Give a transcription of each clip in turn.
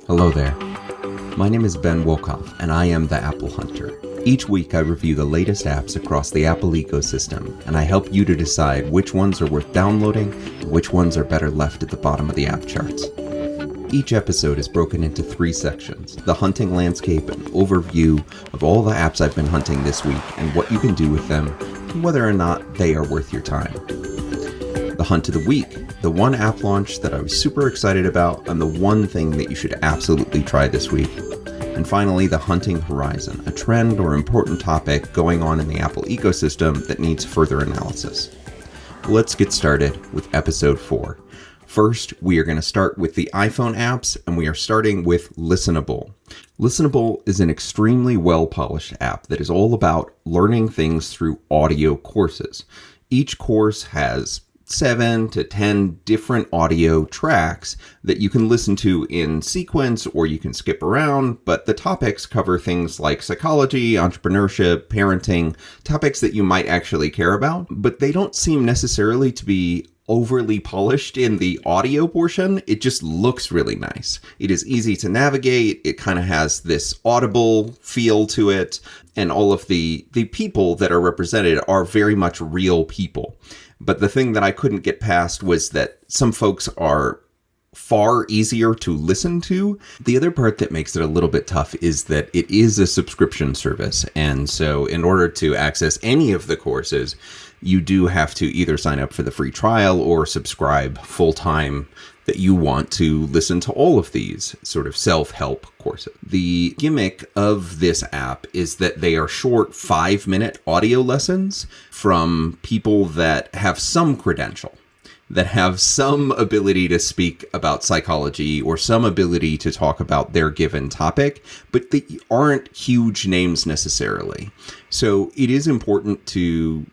Hello there. My name is Ben Wolkoff, and I am the Apple Hunter. Each week I review the latest apps across the Apple ecosystem, and I help you to decide which ones are worth downloading and which ones are better left at the bottom of the app charts. Each episode is broken into 3 sections: the hunting landscape, an overview of all the apps I've been hunting this week and what you can do with them, and whether or not they are worth your time. The Hunt of the Week, the one app launch that I was super excited about, and the one thing that you should absolutely try this week. And finally, the Hunting Horizon, a trend or important topic going on in the Apple ecosystem that needs further analysis. Let's get started with episode 4. First, we are going to start with the iPhone apps, and we are starting with Listenable. Listenable is an extremely well-polished app that is all about learning things through audio courses. Each course has 7 to 10 different audio tracks that you can listen to in sequence or you can skip around, but the topics cover things like psychology, entrepreneurship, parenting, topics that you might actually care about, but they don't seem necessarily to be overly polished in the audio portion. It just looks really nice. It is easy to navigate. It kind of has this audible feel to it, and all of the people that are represented are very much real people. But the thing that I couldn't get past was that some folks are far easier to listen to. The other part that makes it a little bit tough is that it is a subscription service. And so in order to access any of the courses, you do have to either sign up for the free trial or subscribe full-time that you want to listen to all of these sort of self-help courses. The gimmick of this app is that they are short 5-minute audio lessons from people that have some credential, that have some ability to speak about psychology or some ability to talk about their given topic, but they aren't huge names necessarily. So it is important to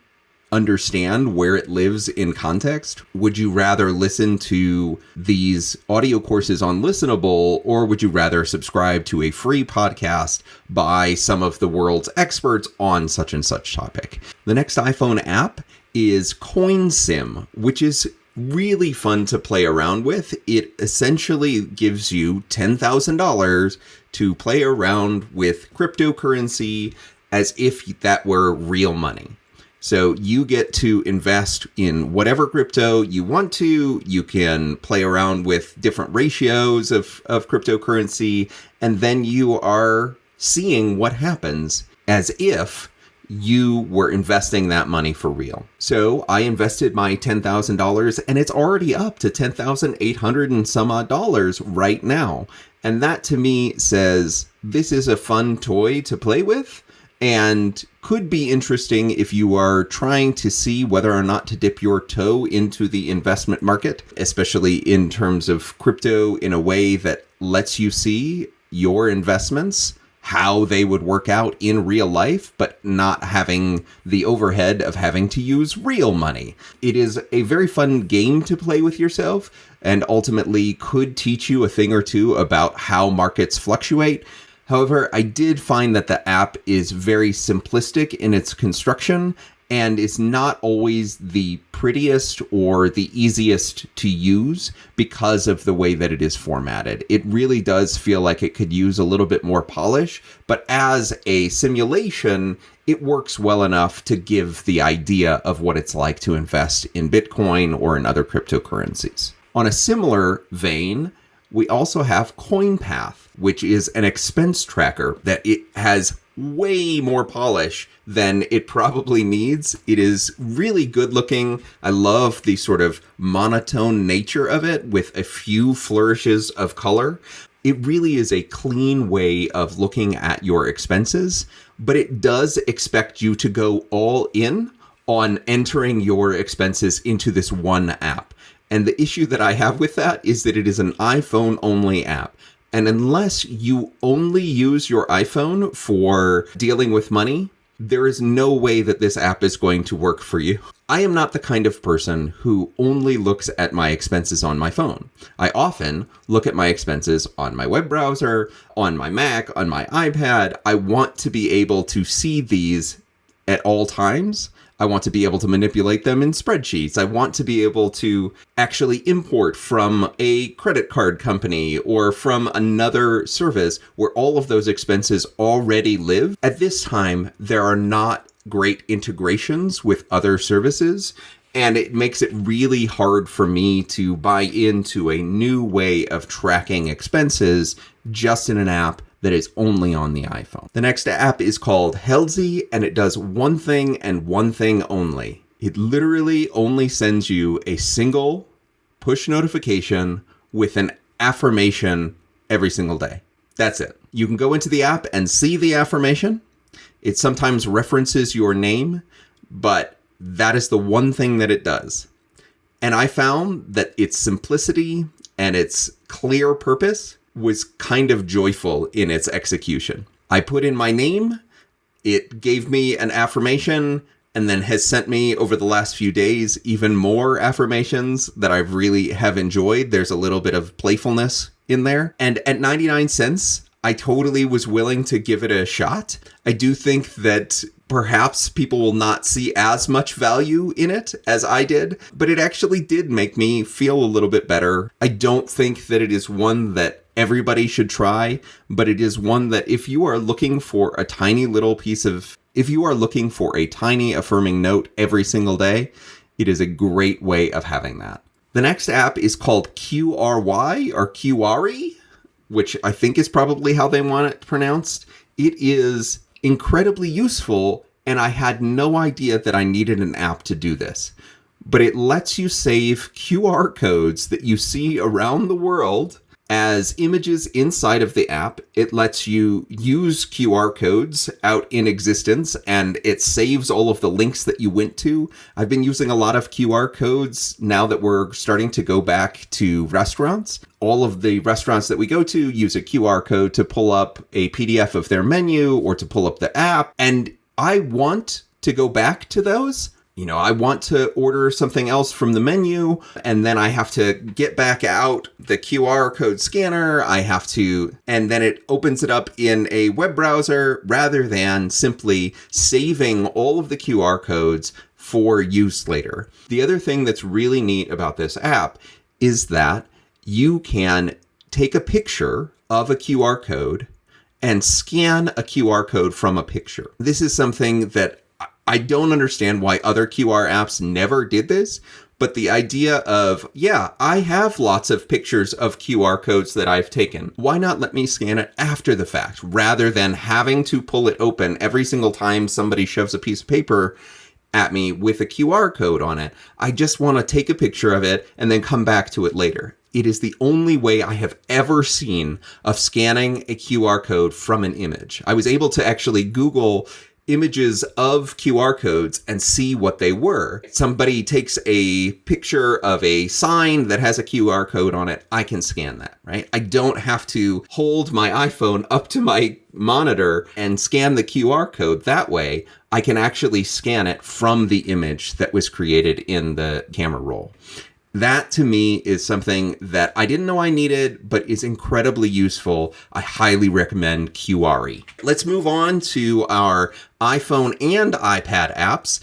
understand where it lives in context. Would you rather listen to these audio courses on Listenable, or would you rather subscribe to a free podcast by some of the world's experts on such and such topic? The next iPhone app is Coinsim, which is really fun to play around with. It essentially gives you $10,000 to play around with cryptocurrency as if that were real money. So you get to invest in whatever crypto you want to. You can play around with different ratios of cryptocurrency, and then you are seeing what happens as if you were investing that money for real. So I invested my $10,000, and it's already up to $10,800 and some odd dollars right now. And that to me says this is a fun toy to play with, and could be interesting if you are trying to see whether or not to dip your toe into the investment market, especially in terms of crypto, in a way that lets you see your investments, how they would work out in real life, but not having the overhead of having to use real money. It is a very fun game to play with yourself, and ultimately could teach you a thing or two about how markets fluctuate. However, I did find that the app is very simplistic in its construction and is not always the prettiest or the easiest to use because of the way that it is formatted. It really does feel like it could use a little bit more polish, but as a simulation, it works well enough to give the idea of what it's like to invest in Bitcoin or in other cryptocurrencies. On a similar vein, we also have Coinpath, which is an expense tracker that it has way more polish than it probably needs. It is really good looking. I love the sort of monotone nature of it with a few flourishes of color. It really is a clean way of looking at your expenses, but it does expect you to go all in on entering your expenses into this one app. And the issue that I have with that is that it is an iPhone-only app. And unless you only use your iPhone for dealing with money, there is no way that this app is going to work for you. I am not the kind of person who only looks at my expenses on my phone. I often look at my expenses on my web browser, on my Mac, on my iPad. I want to be able to see these at all times. I want to be able to manipulate them in spreadsheets. I want to be able to actually import from a credit card company or from another service where all of those expenses already live. At this time, there are not great integrations with other services, and it makes it really hard for me to buy into a new way of tracking expenses just in an app that is only on the iPhone. The next app is called Helsie, and it does one thing and one thing only. It literally only sends you a single push notification with an affirmation every single day. That's it. You can go into the app and see the affirmation. It sometimes references your name, but that is the one thing that it does. And I found that its simplicity and its clear purpose was kind of joyful in its execution. I put in my name, it gave me an affirmation, and then has sent me over the last few days even more affirmations that I really have enjoyed. There's a little bit of playfulness in there. And at 99 cents, I totally was willing to give it a shot. I do think that perhaps people will not see as much value in it as I did, but it actually did make me feel a little bit better. I don't think that it is one that everybody should try, but it is one that if you are looking for a tiny affirming note every single day, it is a great way of having that. The next app is called QRY or QRY, which I think is probably how they want it pronounced. It is incredibly useful, and I had no idea that I needed an app to do this. But it lets you save QR codes that you see around the world as images inside of the app. It lets you use QR codes out in existence, and it saves all of the links that you went to. I've been using a lot of QR codes now that we're starting to go back to restaurants. All of the restaurants that we go to use a QR code to pull up a PDF of their menu or to pull up the app. And I want to go back to those. I want to order something else from the menu, and then I have to get back out the QR code scanner. And then it opens it up in a web browser rather than simply saving all of the QR codes for use later. The other thing that's really neat about this app is that you can take a picture of a QR code and scan a QR code from a picture. This is something that I don't understand why other QR apps never did this, but the idea of, I have lots of pictures of QR codes that I've taken. Why not let me scan it after the fact rather than having to pull it open every single time somebody shoves a piece of paper at me with a QR code on it? I just want to take a picture of it and then come back to it later. It is the only way I have ever seen of scanning a QR code from an image. I was able to actually Google images of QR codes and see what they were. Somebody takes a picture of a sign that has a QR code on it, I can scan that, right? I don't have to hold my iPhone up to my monitor and scan the QR code that way. I can actually scan it from the image that was created in the camera roll. That, to me, is something that I didn't know I needed, but is incredibly useful. I highly recommend QRY. Let's move on to our iPhone and iPad apps.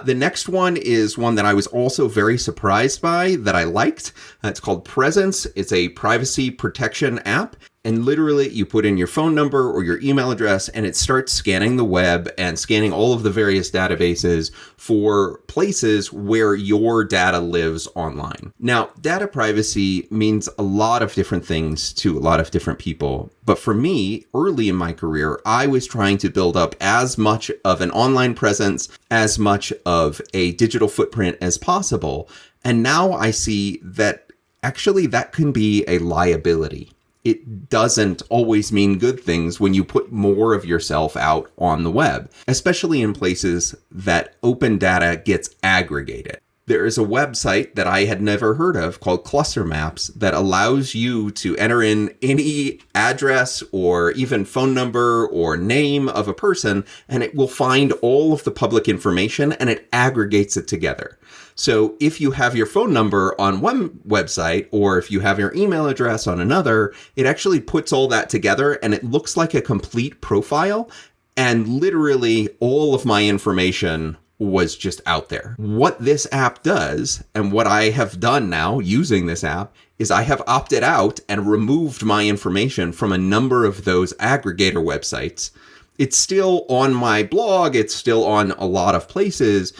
The next one is one that I was also very surprised by that I liked. It's called Presence. It's a privacy protection app. And literally, you put in your phone number or your email address, and it starts scanning the web and scanning all of the various databases for places where your data lives online. Now, data privacy means a lot of different things to a lot of different people. But for me, early in my career, I was trying to build up as much of an online presence, as much of a digital footprint as possible. And now I see that actually that can be a liability. It doesn't always mean good things when you put more of yourself out on the web, especially in places that open data gets aggregated. there is a website that I had never heard of called Cluster Maps that allows you to enter in any address or even phone number or name of a person, and it will find all of the public information and it aggregates it together. So if you have your phone number on one website, or if you have your email address on another, it actually puts all that together and it looks like a complete profile. And literally all of my information was just out there. What this app does, and what I have done now using this app, is I have opted out and removed my information from a number of those aggregator websites. It's still on my blog, it's still on a lot of places,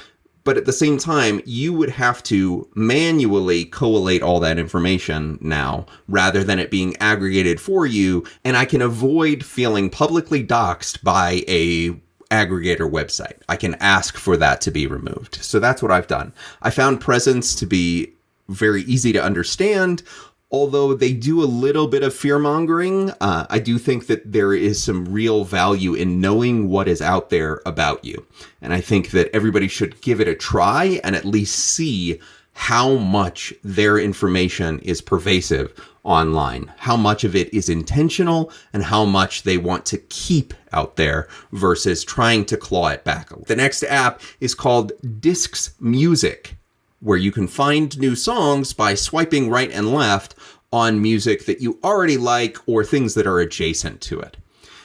but at the same time, you would have to manually collate all that information now, rather than it being aggregated for you. And I can avoid feeling publicly doxxed by a aggregator website. I can ask for that to be removed. So that's what I've done. I found Presence to be very easy to understand. Although they do a little bit of fear-mongering, I do think that there is some real value in knowing what is out there about you. And I think that everybody should give it a try and at least see how much their information is pervasive online, how much of it is intentional, and how much they want to keep out there versus trying to claw it back. The next app is called Discs Music, where you can find new songs by swiping right and left on music that you already like or things that are adjacent to it.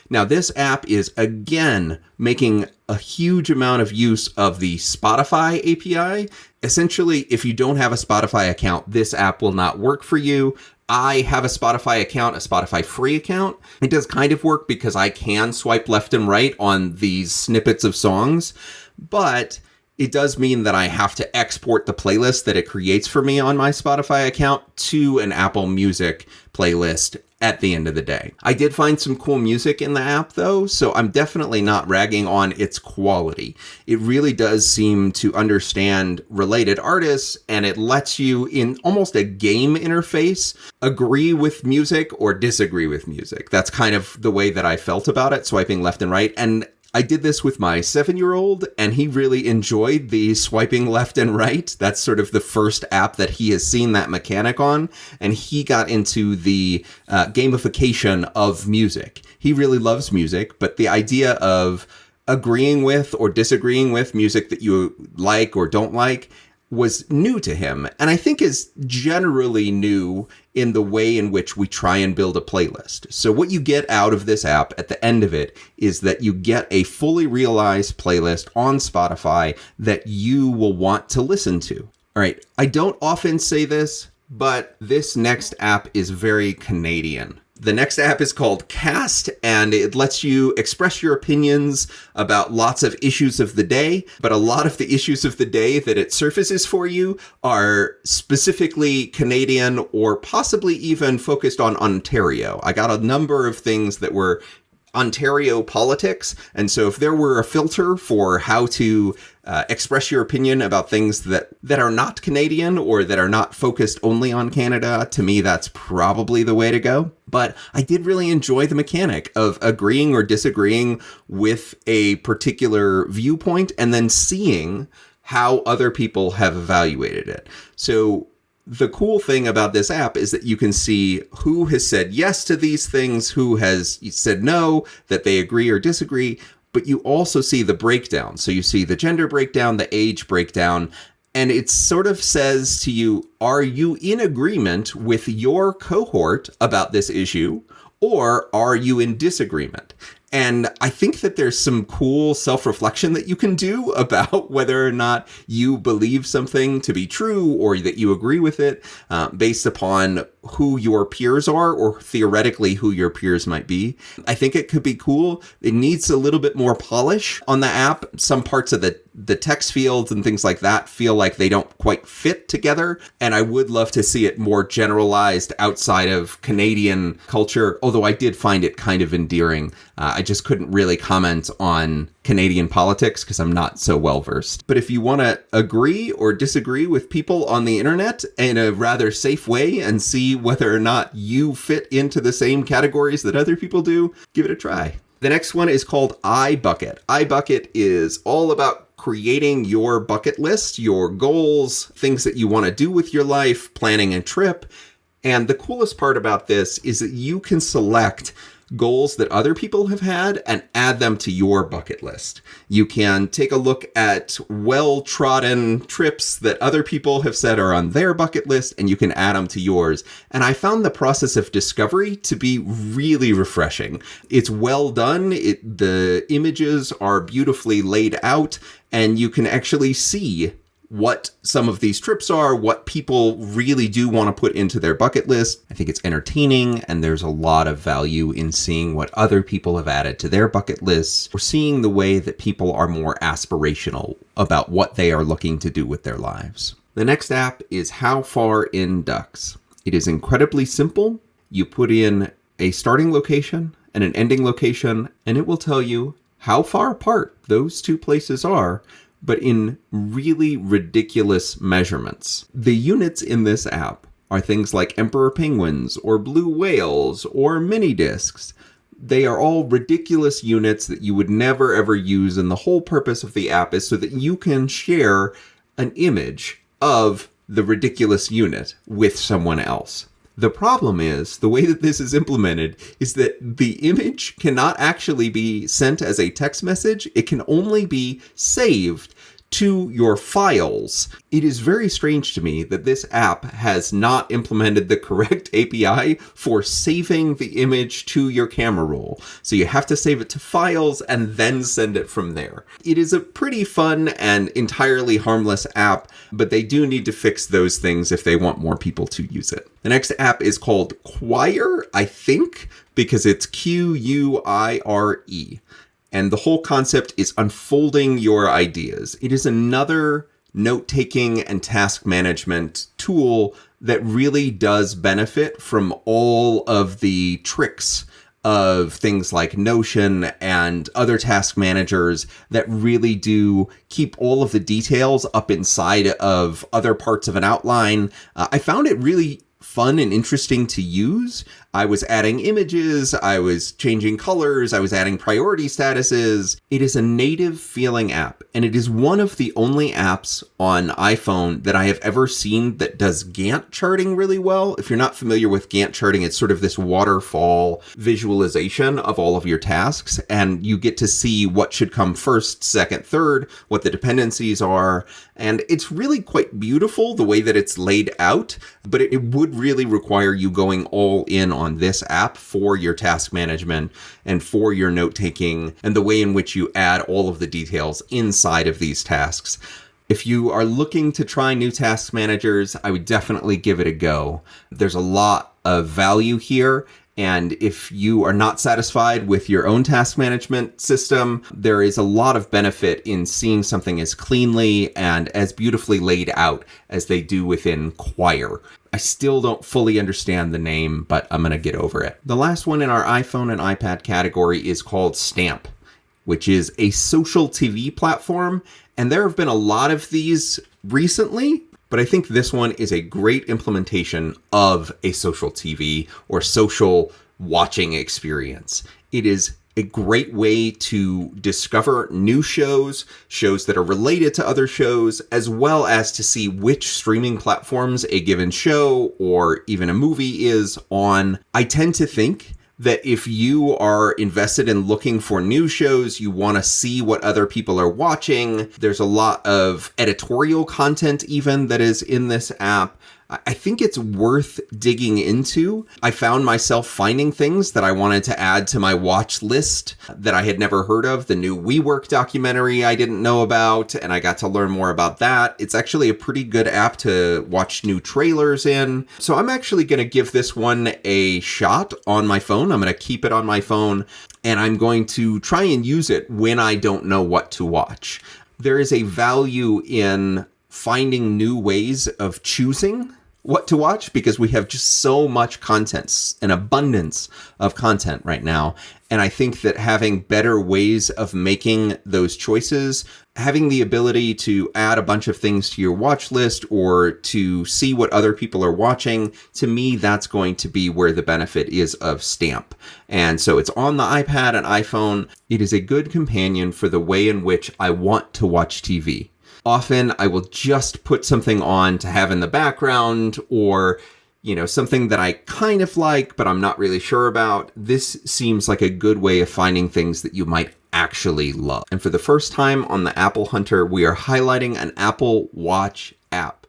Now, this app is, again, making a huge amount of use of the Spotify API. Essentially, if you don't have a Spotify account, this app will not work for you. I have a Spotify account, a Spotify free account. It does kind of work because I can swipe left and right on these snippets of songs, but it does mean that I have to export the playlist that it creates for me on my Spotify account to an Apple Music playlist at the end of the day. I did find some cool music in the app though, so I'm definitely not ragging on its quality. It really does seem to understand related artists, and it lets you, in almost a game interface, agree with music or disagree with music. That's kind of the way that I felt about it, swiping left and right. And I did this with my 7-year-old, and he really enjoyed the swiping left and right. That's sort of the first app that he has seen that mechanic on, and he got into the gamification of music. He really loves music, but the idea of agreeing with or disagreeing with music that you like or don't like was new to him, and I think is generally new in the way in which we try and build a playlist. So what you get out of this app at the end of it is that you get a fully realized playlist on Spotify that you will want to listen to. All right, I don't often say this, but this next app is very Canadian. The next app is called Cast, and it lets you express your opinions about lots of issues of the day, but a lot of the issues of the day that it surfaces for you are specifically Canadian or possibly even focused on Ontario. I got a number of things that were Ontario politics, and so if there were a filter for how to express your opinion about things that are not Canadian or that are not focused only on Canada, to me, that's probably the way to go. But I did really enjoy the mechanic of agreeing or disagreeing with a particular viewpoint and then seeing how other people have evaluated it. So the cool thing about this app is that you can see who has said yes to these things, who has said no, that they agree or disagree, but you also see the breakdown. So you see the gender breakdown, the age breakdown, and it sort of says to you, are you in agreement with your cohort about this issue, or are you in disagreement? And I think that there's some cool self-reflection that you can do about whether or not you believe something to be true or that you agree with it based upon who your peers are or theoretically who your peers might be. I think it could be cool. It needs a little bit more polish on the app. Some parts of the text fields and things like that feel like they don't quite fit together. And I would love to see it more generalized outside of Canadian culture, although I did find it kind of endearing. I just couldn't really comment on Canadian politics because I'm not so well versed. But if you want to agree or disagree with people on the internet in a rather safe way and see whether or not you fit into the same categories that other people do, give it a try. The next one is called iBucket. iBucket is all about creating your bucket list, your goals, things that you want to do with your life, planning a trip. And the coolest part about this is that you can select goals that other people have had and add them to your bucket list. You can take a look at well-trodden trips that other people have said are on their bucket list, and you can add them to yours. And I found the process of discovery to be really refreshing. It's well done. The images are beautifully laid out, and you can actually see what some of these trips are, what people really do want to put into their bucket list. I think it's entertaining, and there's a lot of value in seeing what other people have added to their bucket lists, or seeing the way that people are more aspirational about what they are looking to do with their lives. The next app is How Far in Ducks. It is incredibly simple. You put in a starting location and an ending location, and it will tell you how far apart those two places are, but in really ridiculous measurements. The units in this app are things like emperor penguins or blue whales or mini discs. They are all ridiculous units that you would never ever use, and the whole purpose of the app is so that you can share an image of the ridiculous unit with someone else. The problem is, the way that this is implemented is that the image cannot actually be sent as a text message. It can only be saved to your files. It is very strange to me that this app has not implemented the correct API for saving the image to your camera roll. So you have to save it to files and then send it from there. It is a pretty fun and entirely harmless app, but they do need to fix those things if they want more people to use it. The next app is called Quire, I think, because it's Quire. And the whole concept is unfolding your ideas. It is another note-taking and task management tool that really does benefit from all of the tricks of things like Notion and other task managers that really do keep all of the details up inside of other parts of an outline. I found it really fun and interesting to use. I was adding images, I was changing colors, I was adding priority statuses. It is a native feeling app, and it is one of the only apps on iPhone that I have ever seen that does Gantt charting really well. If you're not familiar with Gantt charting, it's sort of this waterfall visualization of all of your tasks, and you get to see what should come first, second, third, what the dependencies are, and it's really quite beautiful the way that it's laid out, but it would really require you going all in on this app for your task management and for your note-taking and the way in which you add all of the details inside of these tasks. If you are looking to try new task managers, I would definitely give it a go. There's a lot of value here. And if you are not satisfied with your own task management system, there is a lot of benefit in seeing something as cleanly and as beautifully laid out as they do within Quire. I still don't fully understand the name, but I'm going to get over it. The last one in our iPhone and iPad category is called Stamp, which is a social TV platform. And there have been a lot of these recently, but I think this one is a great implementation of a social TV or social watching experience. It is a great way to discover new shows that are related to other shows, as well as to see which streaming platforms a given show or even a movie is on. I tend to think that if you are invested in looking for new shows, you want to see what other people are watching. There's a lot of editorial content even that is in this app. I think it's worth digging into. I found myself finding things that I wanted to add to my watch list that I had never heard of. The new WeWork documentary I didn't know about, and I got to learn more about that. It's actually a pretty good app to watch new trailers in. So I'm actually going to give this one a shot on my phone. I'm going to keep it on my phone, and I'm going to try and use it when I don't know what to watch. There is a value in finding new ways of choosing what to watch because we have just so much content, an abundance of content right now. And I think that having better ways of making those choices, having the ability to add a bunch of things to your watch list or to see what other people are watching, to me, that's going to be where the benefit is of Stamp. And so it's on the iPad and iPhone. It is a good companion for the way in which I want to watch TV. Often I will just put something on to have in the background or, something that I kind of like, but I'm not really sure about. This seems like a good way of finding things that you might actually love. And for the first time on the Apple Hunter, we are highlighting an Apple Watch app.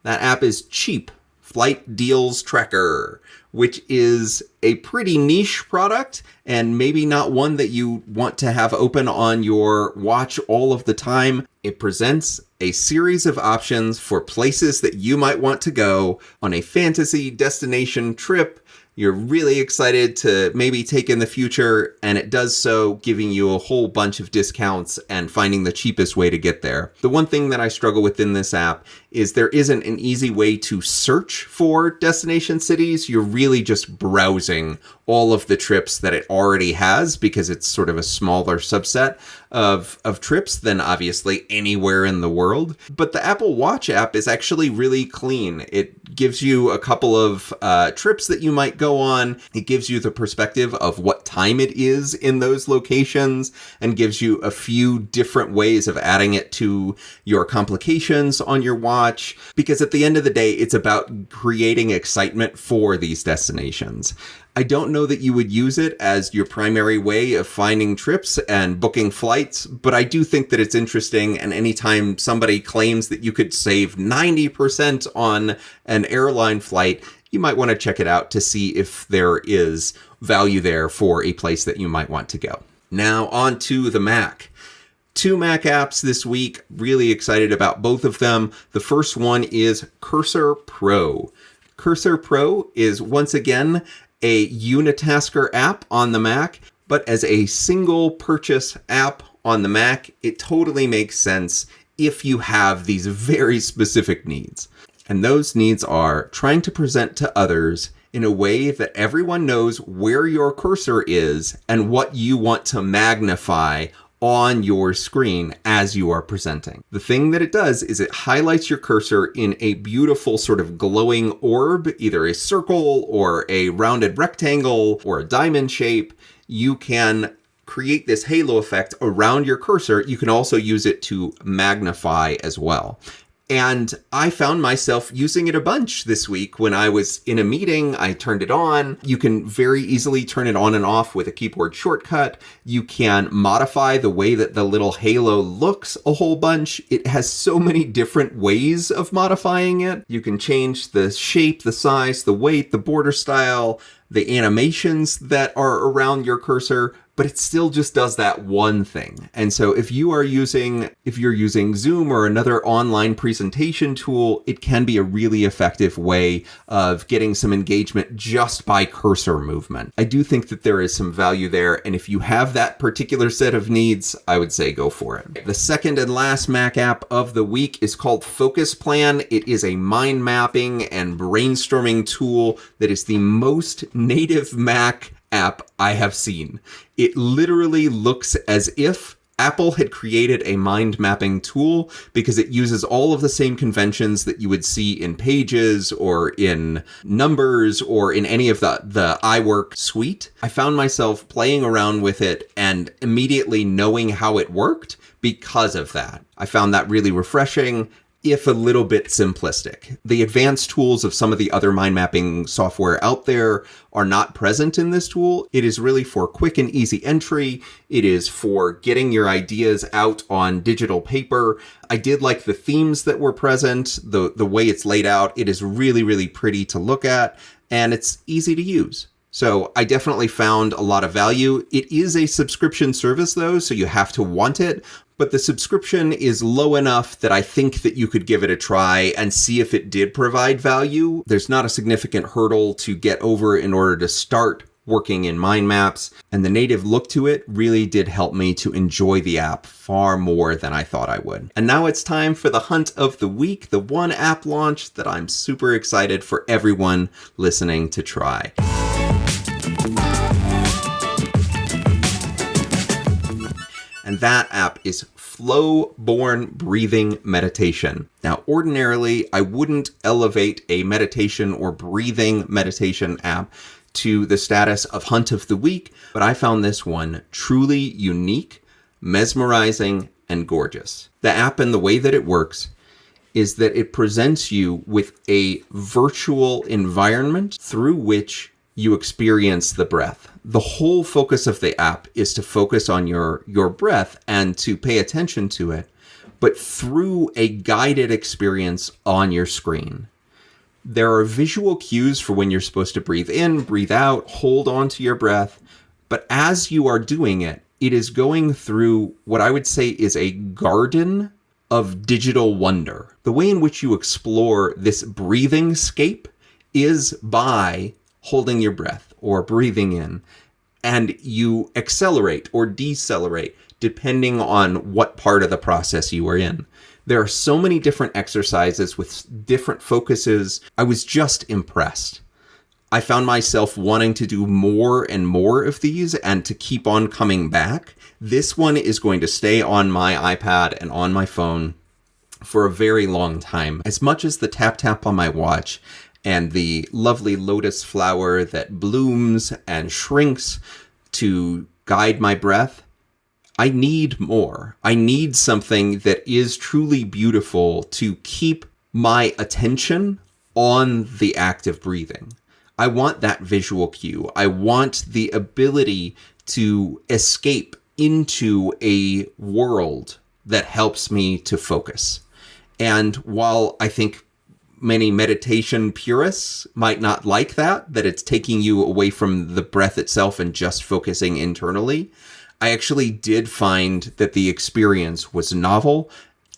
That app is Cheep, Flight Deals Tracker, which is a pretty niche product and maybe not one that you want to have open on your watch all of the time. It presents a series of options for places that you might want to go on a fantasy destination trip you're really excited to maybe take in the future, and it does so giving you a whole bunch of discounts and finding the cheapest way to get there. The one thing that I struggle with in this app is there isn't an easy way to search for destination cities. You're really just browsing all of the trips that it already has because it's sort of a smaller subset of trips than obviously anywhere in the world. But the Apple Watch app is actually really clean. It gives you a couple of trips that you might go on. It gives you the perspective of what time it is in those locations and gives you a few different ways of adding it to your complications on your watch. Because at the end of the day, it's about creating excitement for these destinations. I don't know that you would use it as your primary way of finding trips and booking flights, but I do think that it's interesting. And anytime somebody claims that you could save 90% on an airline flight, you might want to check it out to see if there is value there for a place that you might want to go. Now on to the Mac. 2 Mac apps this week. Really excited about both of them. The first one is Cursor Pro. Cursor Pro is once again a unitasker app on the Mac, but as a single purchase app on the Mac, it totally makes sense if you have these very specific needs. And those needs are trying to present to others in a way that everyone knows where your cursor is and what you want to magnify on your screen as you are presenting. The thing that it does is it highlights your cursor in a beautiful sort of glowing orb, either a circle or a rounded rectangle or a diamond shape. You can create this halo effect around your cursor. You can also use it to magnify as well. And I found myself using it a bunch this week. When I was in a meeting, I turned it on. You can very easily turn it on and off with a keyboard shortcut. You can modify the way that the little halo looks a whole bunch. It has so many different ways of modifying it. You can change the shape, the size, the weight, the border style, the animations that are around your cursor, but it still just does that one thing. And so if you're using Zoom or another online presentation tool, it can be a really effective way of getting some engagement just by cursor movement. I do think that there is some value there. And if you have that particular set of needs, I would say go for it. The second and last Mac app of the week is called Focusplan. It is a mind mapping and brainstorming tool that is the most native Mac app I have seen. It literally looks as if Apple had created a mind mapping tool because it uses all of the same conventions that you would see in Pages or in Numbers or in any of the iWork suite. I found myself playing around with it and immediately knowing how it worked because of that. I found that really refreshing, if a little bit simplistic. The advanced tools of some of the other mind mapping software out there are not present in this tool. It is really for quick and easy entry. It is for getting your ideas out on digital paper. I did like the themes that were present, the way it's laid out. It is really, really pretty to look at, and it's easy to use. So I definitely found a lot of value. It is a subscription service though, so you have to want it. But the subscription is low enough that I think that you could give it a try and see if it did provide value. There's not a significant hurdle to get over in order to start working in mind maps, and the native look to it really did help me to enjoy the app far more than I thought I would. And now it's time for the hunt of the week, the one app launch that I'm super excited for everyone listening to try. And that app is Flowborne Breathing Meditation. Now, ordinarily, I wouldn't elevate a meditation or breathing meditation app to the status of Hunt of the Week, but I found this one truly unique, mesmerizing, and gorgeous. The app and the way that it works is that it presents you with a virtual environment through which you experience the breath. The whole focus of the app is to focus on your breath and to pay attention to it, but through a guided experience on your screen. There are visual cues for when you're supposed to breathe in, breathe out, hold on to your breath, but as you are doing it, it is going through what I would say is a garden of digital wonder. The way in which you explore this breathing scape is by holding your breath or breathing in, and you accelerate or decelerate depending on what part of the process you are in. There are so many different exercises with different focuses. I was just impressed. I found myself wanting to do more and more of these and to keep on coming back. This one is going to stay on my iPad and on my phone for a very long time. As much as the tap on my watch and the lovely lotus flower that blooms and shrinks to guide my breath, I need more. I need something that is truly beautiful to keep my attention on the act of breathing. I want that visual cue. I want the ability to escape into a world that helps me to focus. And while I think many meditation purists might not like that it's taking you away from the breath itself and just focusing internally, I actually did find that the experience was novel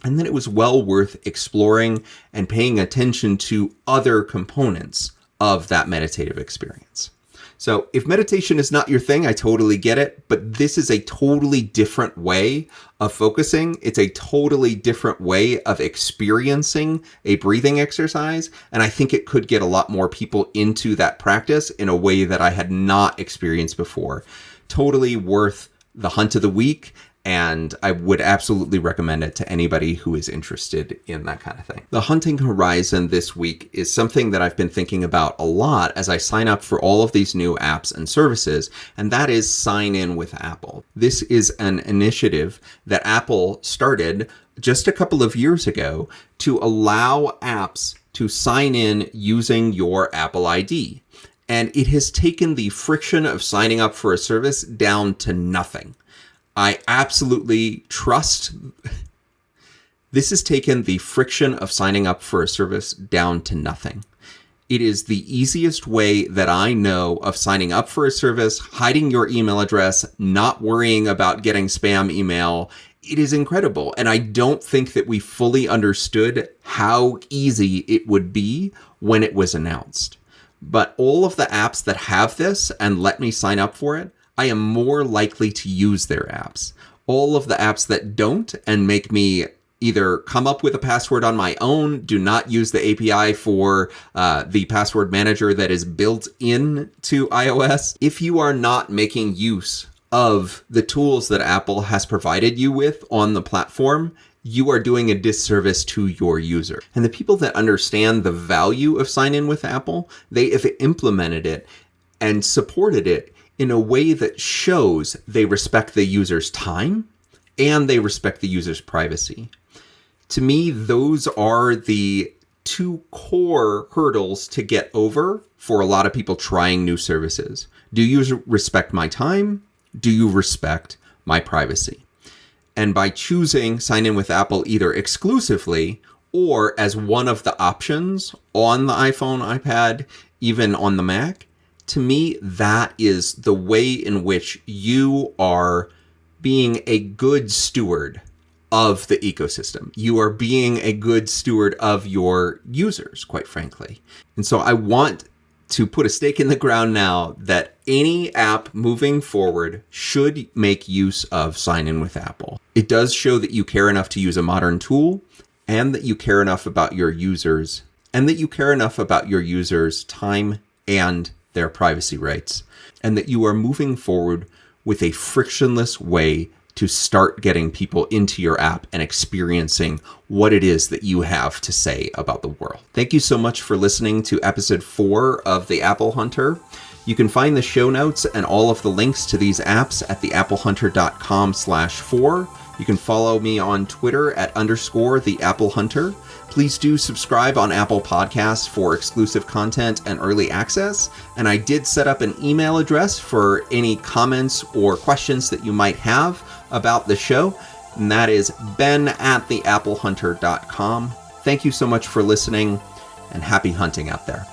and that it was well worth exploring and paying attention to other components of that meditative experience. So if meditation is not your thing, I totally get it, but this is a totally different way of focusing. It's a totally different way of experiencing a breathing exercise, and I think it could get a lot more people into that practice in a way that I had not experienced before. Totally worth the hunt of the week, and I would absolutely recommend it to anybody who is interested in that kind of thing. The hunting horizon this week is something that I've been thinking about a lot as I sign up for all of these new apps and services, and that is Sign In with Apple. This is an initiative that Apple started just a couple of years ago to allow apps to sign in using your Apple ID. And it has taken the friction of signing up for a service down to nothing. I absolutely trust. This has taken the friction of signing up for a service down to nothing. It is the easiest way that I know of signing up for a service, hiding your email address, not worrying about getting spam email. It is incredible. And I don't think that we fully understood how easy it would be when it was announced. But all of the apps that have this and let me sign up for it, I am more likely to use their apps. All of the apps that don't and make me either come up with a password on my own, do not use the API for the password manager that is built in to iOS. If you are not making use of the tools that Apple has provided you with on the platform, you are doing a disservice to your user. And the people that understand the value of Sign In with Apple, they have implemented it and supported it in a way that shows they respect the user's time and they respect the user's privacy. To me, those are the two core hurdles to get over for a lot of people trying new services. Do you respect my time? Do you respect my privacy? And by choosing Sign In with Apple either exclusively or as one of the options on the iPhone, iPad, even on the Mac, to me, that is the way in which you are being a good steward of the ecosystem. You are being a good steward of your users, quite frankly. And so I want to put a stake in the ground now that any app moving forward should make use of Sign In with Apple. It does show that you care enough to use a modern tool, and that you care enough about your users, and that you care enough about your users' time and their privacy rights, and that you are moving forward with a frictionless way to start getting people into your app and experiencing what it is that you have to say about the world. Thank you so much for listening to episode 4 of The Apple Hunter. You can find the show notes and all of the links to these apps at theapplehunter.com/4. You can follow me on Twitter at _theapplehunter. Please do subscribe on Apple Podcasts for exclusive content and early access. And I did set up an email address for any comments or questions that you might have about the show. And that is ben@theapplehunter.com. Thank you so much for listening, and happy hunting out there.